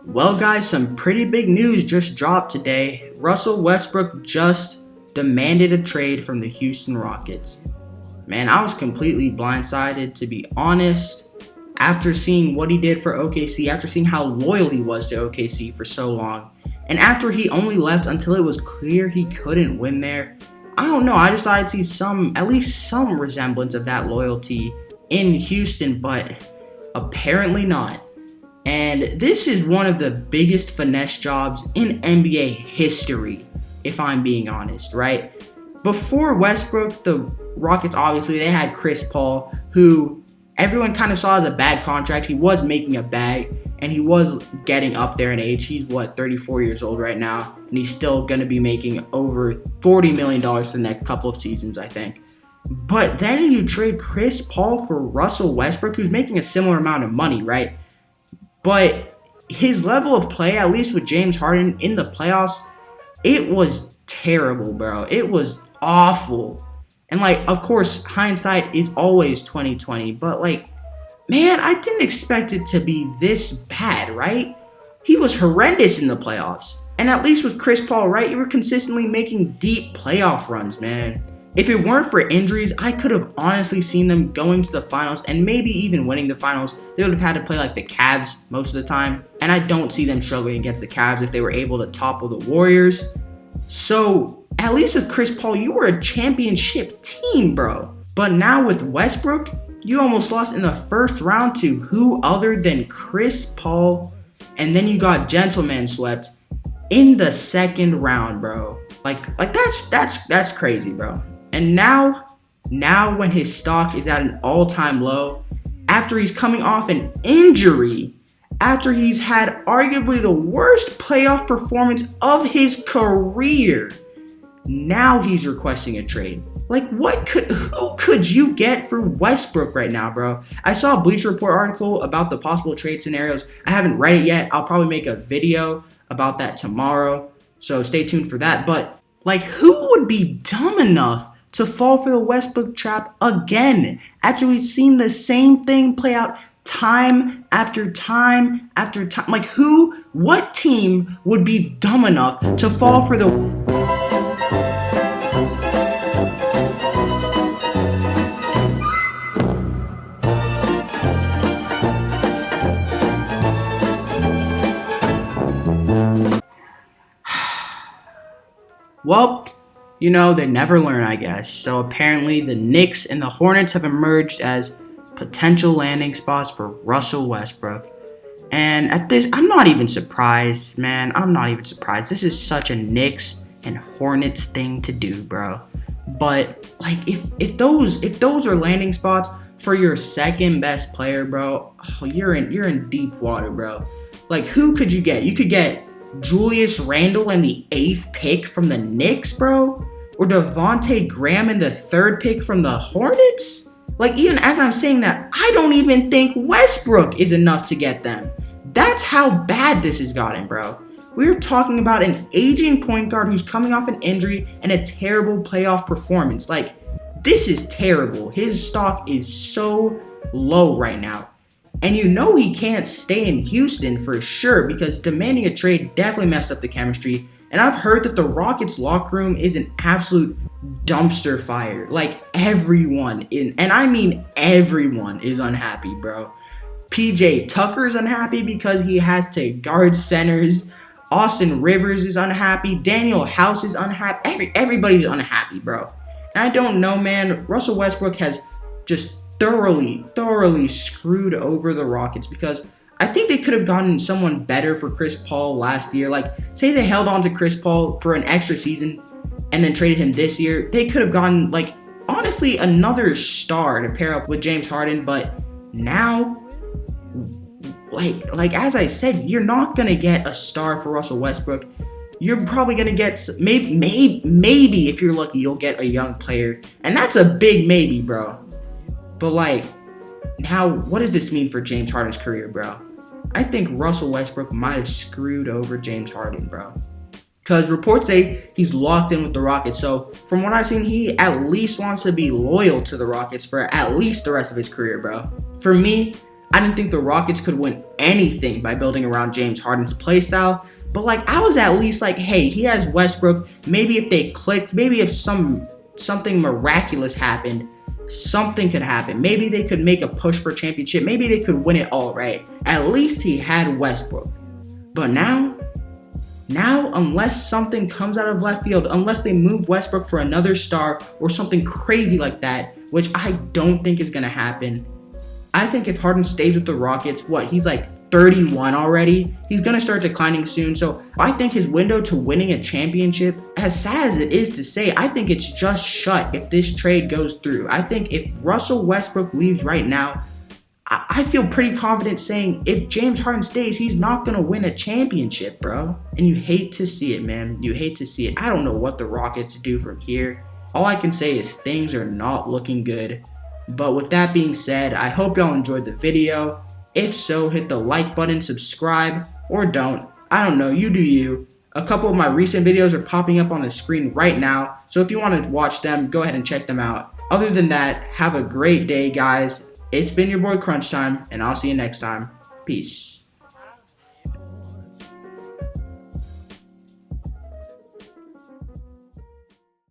Well, guys, some pretty big news just dropped today. Russell Westbrook just demanded a trade from the Houston Rockets. Man, I was completely blindsided, to be honest, after seeing what he did for OKC, after seeing how loyal he was to OKC for so long, and after he only left until it was clear he couldn't win there. I don't know, I just thought I'd see at least some resemblance of that loyalty in Houston, but apparently not. And this is one of the biggest finesse jobs in NBA history, if I'm being honest, right? Before Westbrook, the Rockets, obviously, they had Chris Paul, who everyone kind of saw as a bad contract. He was making a bag, and he was getting up there in age. He's, 34 years old right now, and he's still going to be making over $40 million for the next couple of seasons, I think. But then you trade Chris Paul for Russell Westbrook, who's making a similar amount of money, right? But his level of play, at least with James Harden in the playoffs, it was terrible, bro. It was awful. And, of course, hindsight is always 2020. But, man, I didn't expect it to be this bad, right? He was horrendous in the playoffs. And at least with Chris Paul, right, you were consistently making deep playoff runs, man. If it weren't for injuries, I could have honestly seen them going to the finals and maybe even winning the finals. They would have had to play like the Cavs most of the time. And I don't see them struggling against the Cavs if they were able to topple the Warriors. So, at least with Chris Paul, you were a championship team, bro. But now with Westbrook, you almost lost in the first round to who other than Chris Paul. And then you got gentleman swept in the second round, bro. That's crazy, bro. And now when his stock is at an all-time low, after he's coming off an injury, after he's had arguably the worst playoff performance of his career, now he's requesting a trade. Who could you get for Westbrook right now, bro? I saw a Bleacher Report article about the possible trade scenarios. I haven't read it yet. I'll probably make a video about that tomorrow, so stay tuned for that. But, who would be dumb enough to fall for the Westbrook trap again after we've seen the same thing play out time after time after time? What team would be dumb enough to fall for the... Well, they never learn, I guess. So apparently the Knicks and the Hornets have emerged as potential landing spots for Russell Westbrook. And at this, I'm not even surprised, man. I'm not even surprised. This is such a Knicks and Hornets thing to do, bro. But if those are landing spots for your second best player, bro, you're in deep water, bro. Who could you get? You could get Julius Randle in the 8th pick from the Knicks, bro? Or Devontae Graham in the 3rd pick from the Hornets? Even as I'm saying that, I don't even think Westbrook is enough to get them. That's how bad this has gotten, bro. We're talking about an aging point guard who's coming off an injury and a terrible playoff performance. This is terrible. His stock is so low right now. And he can't stay in Houston for sure, because demanding a trade definitely messed up the chemistry. And I've heard that the Rockets locker room is an absolute dumpster fire. Everyone and I mean everyone, is unhappy, bro. PJ Tucker's unhappy because he has to guard centers. Austin Rivers is unhappy. Daniel House is unhappy. Everybody's unhappy, bro. And I don't know, man. Russell Westbrook has just thoroughly screwed over the Rockets, because I think they could have gotten someone better for Chris Paul last year. Say they held on to Chris Paul for an extra season and then traded him this year. They could have gotten, honestly, another star to pair up with James Harden. But now, as I said, you're not going to get a star for Russell Westbrook. You're probably going to get, maybe if you're lucky, you'll get a young player. And that's a big maybe, bro. But, now, what does this mean for James Harden's career, bro? I think Russell Westbrook might have screwed over James Harden, bro. Because reports say he's locked in with the Rockets. So, from what I've seen, he at least wants to be loyal to the Rockets for at least the rest of his career, bro. For me, I didn't think the Rockets could win anything by building around James Harden's playstyle. But like, I was at least like, hey, he has Westbrook. Maybe if they clicked, maybe if something miraculous happened, something could happen. Maybe they could make a push for a championship. Maybe they could win it all, right? At least he had Westbrook. But now, unless something comes out of left field, unless they move Westbrook for another star or something crazy like that, which I don't think is going to happen, I think if Harden stays with the Rockets, he's like 31 already, he's going to start declining soon. So I think his window to winning a championship, as sad as it is to say, I think it's just shut if this trade goes through. I think if Russell Westbrook leaves right now, I feel pretty confident saying if James Harden stays, he's not going to win a championship, bro. And you hate to see it, man. You hate to see it. I don't know what the Rockets do from here. All I can say is things are not looking good. But with that being said, I hope y'all enjoyed the video. If so, hit the like button, subscribe, or don't. I don't know, you do you. A couple of my recent videos are popping up on the screen right now, so if you want to watch them, go ahead and check them out. Other than that, have a great day, guys. It's been your boy Crunch Time, and I'll see you next time. Peace.